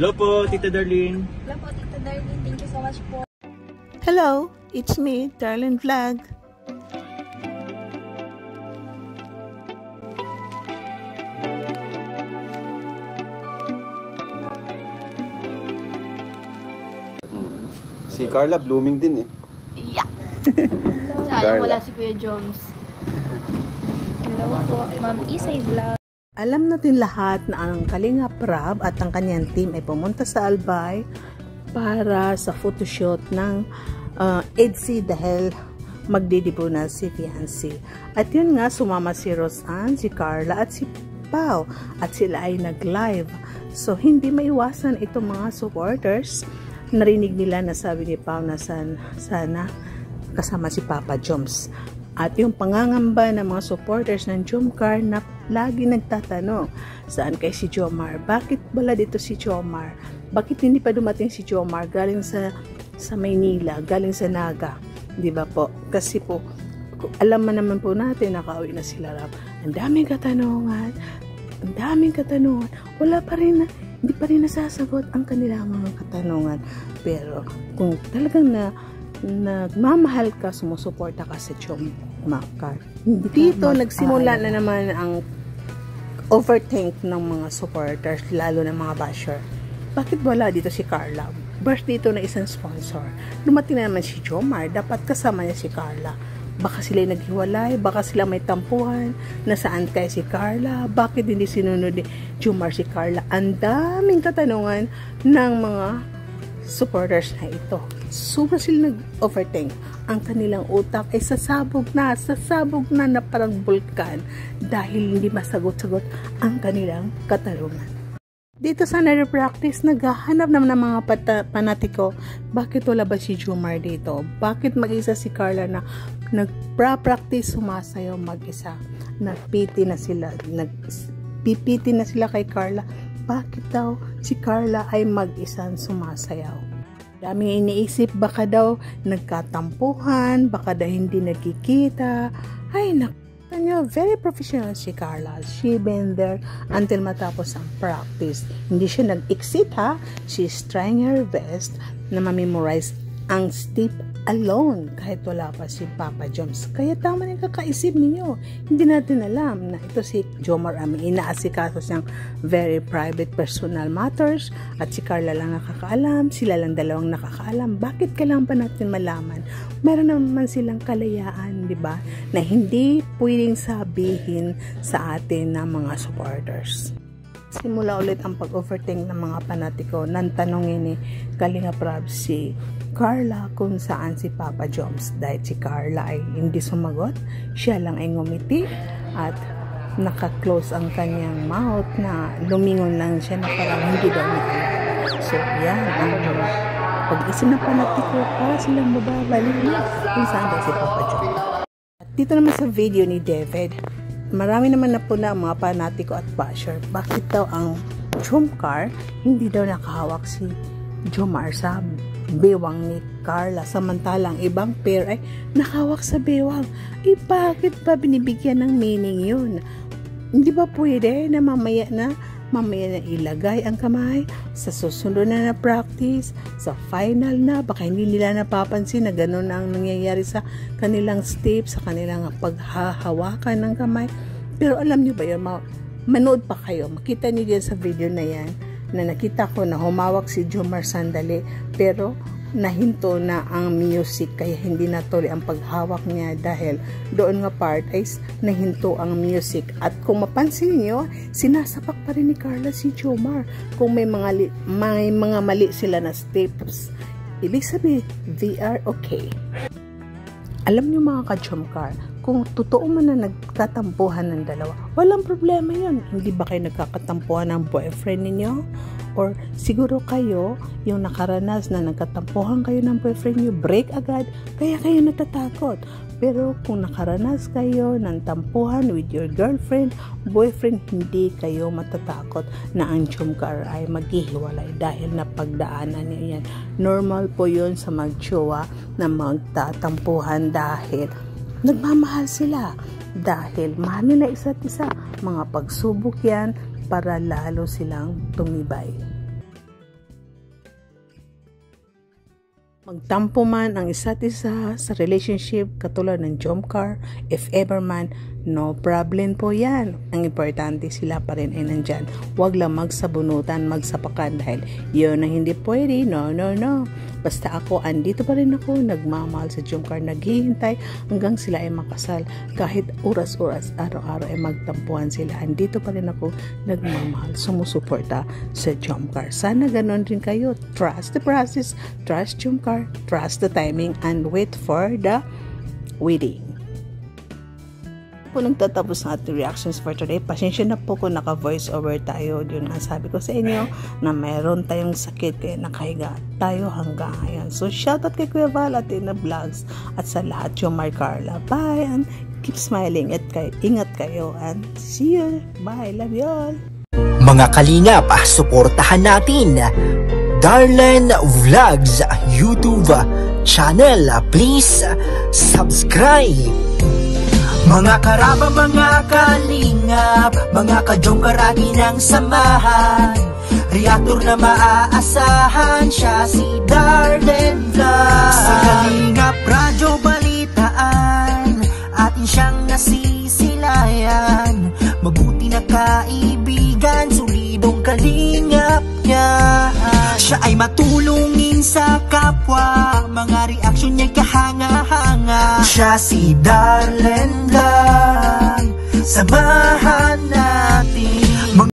Hello po, Tita Darlene. Hello po, Tita Darlene. Thank you so much po. Hello, it's me, Darlene Vlog. Si Carla blooming din eh. Yeah. Sayang wala si Kuya Jones. Hello po, Ma'am Isay Vlog. Alam natin lahat na ang Kalinga Prab at ang kanyang team ay pumunta sa Albay para sa photoshoot ng EDSI dahil magdidibo na si fiancé. At yun nga, sumama si Roseanne, si Carla at si Pao at sila ay nag-live. So hindi maiwasan itong mga supporters. Narinig nila na sabi ni Pao na sana kasama si Papa Joms. At yung pangangamba ng mga supporters ng Jomcar na lagi nagtatanong, saan kay si Jomar? Bakit wala dito si Jomar? Bakit hindi pa dumating si Jomar galing sa Maynila, galing sa Naga? Di ba po? Kasi po, alam mo naman po natin, nakauwi na sila Rab. Ang daming katanungan. Wala pa rin hindi pa rin nasasagot ang kanilang mga katanungan. Pero kung talagang nagmamahal ka, sumusuporta ka sa Jomcar. Dito nagsimula na naman ang overthink ng mga supporters, lalo ng mga basher. Bakit wala dito si Carla? Birthday ito na isang sponsor. Dumating na naman si Jomar, dapat kasama niya si Carla. Baka sila naghiwalay, baka sila may tampuhan, nasaan kaya si Carla, bakit hindi sinunod ni Jomar si Carla? Ang daming katanungan ng mga supporters na ito. Sobra sila nag-overthink. Ang kanilang utak ay sasabog na parang bulkan dahil hindi masagot-sagot ang kanilang katanungan. Dito sa nare-practice, naghahanap naman ng mga panatiko. Bakit wala ba si Jomar dito? Bakit mag-isa si Carla na nagpa-practice sumasayaw mag-isa? Nagpipiti na sila kay Carla. Bakit daw si Carla ay mag-isang sumasayaw? Daming iniisip, baka daw nagkatampuhan, baka daw hindi nagkikita. Ay, nakita nyo, very professional si Carla. She been there until matapos ang practice. Hindi siya nag-exit ha. She's trying her best na ma-memorize ang step alone kahit wala pa si Papa Joms. Kaya tama na yung kakaisip ninyo. Hindi natin alam na ito si Jomar Ami inaasikaso siyang very private personal matters at si Carla lang nakakaalam, sila lang dalawang nakakaalam. Bakit kailangan pa natin malaman? Meron naman silang kalayaan, di ba? Na hindi pwedeng sabihin sa atin ng mga supporters. Simula ulit ang pag-overthink ng mga panatiko nang tanongin ni Kalinga Prab si Carla kung saan si Papa Joms. Dahil si Carla ay hindi sumagot, siya lang ay ngumiti at naka-close ang kanyang mouth na lumingon lang siya na parang hindi daw nakilala. So yan ang pag-isip ng panatiko para silang mababalik kung saan daw si Papa Joms. At dito naman sa video ni David, marami naman na po na mga panatiko at basher. Bakit daw ang Jomcar hindi daw nakahawak si Jomar sa bewang ni Carla samantalang ibang pair ay nakahawak sa bewang? Bakit ba binibigyan ng meaning yun? Hindi ba pwede na mamaya na ilagay ang kamay sa susunod na practice, sa final na, baka hindi nila napapansin na gano'n ang nangyayari sa kanilang step, sa kanilang paghahawakan ng kamay. Pero alam niyo ba yun, manood pa kayo, makita niyo yan sa video na yan, na nakita ko na humawak si Jomar sandali, pero nahinto na ang music, kaya hindi natuloy ang paghawak niya dahil doon nga part ay nahinto ang music. At kung mapansin niyo, sinasapak pa rin ni Carla si Jomar kung may mga mali sila na steps. Ibig sabihin, they are okay. Alam niyo mga ka-Jomcar, kung totoo man na nagkatampuhan ng dalawa, walang problema yun. Hindi ba kayo nagkakatampuhan ng boyfriend ninyo? Or siguro kayo, yung nakaranas na nagkatampuhan kayo ng boyfriend nyo, break agad, kaya kayo natatakot. Pero kung nakaranas kayo ng tampuhan with your girlfriend, boyfriend, hindi kayo matatakot na ang Jomcar ay maghihiwalay dahil napagdaanan niyo yan. Normal po yun sa magjowa na magtatampuhan dahil nagmamahal sila. Dahil mahal nila isa't isa. Mga pagsubok yan para lalo silang tumibay. Magtampo man ang isa't isa sa relationship katulad ng Jomcar, if ever man, no problem po yan. Ang importante sila pa rin ay nandyan. Huwag lang magsabunutan, magsapakan dahil yun ang hindi pwede. No, no, no. Basta ako, andito pa rin ako, nagmamahal sa Jomcar, naghihintay hanggang sila ay makasal. Kahit oras-oras, araw-araw ay magtampuhan sila. Andito pa rin ako, nagmamahal, sumusuporta sa Jomcar. Sana ganon rin kayo. Trust the process, trust Jomcar, trust the timing, and wait for the wedding. Po nagtatapos ng ating reactions for today. Pasensya na po kung naka-voice over tayo. Yun nga sabi ko sa inyo na mayroon tayong sakit kaya nakahiga tayo hanggang ngayon. So shoutout kay Kuya Val at Ina Vlogs at sa lahat yung Mar Carla. Bye and keep smiling at ingat kayo and see you. Bye. Love you all. Mga kalingap, suportahan natin Darlene Vlogs YouTube channel. Please subscribe. Mga karaba, mga kalingap, mga ka-Jomcar akin ang samahan. Reactor na maaasahan, siya si Darlene Vlogs. Sa kalingap, radyo balitaan, atin siyang nasisilayan. Mabuti na kaibigan, solidong kalingap niya. Siya ay matulungin sa kapwa, mga reaksyon niya'y kahanga-hanga. Siya si Darlene Vlogs, samahan na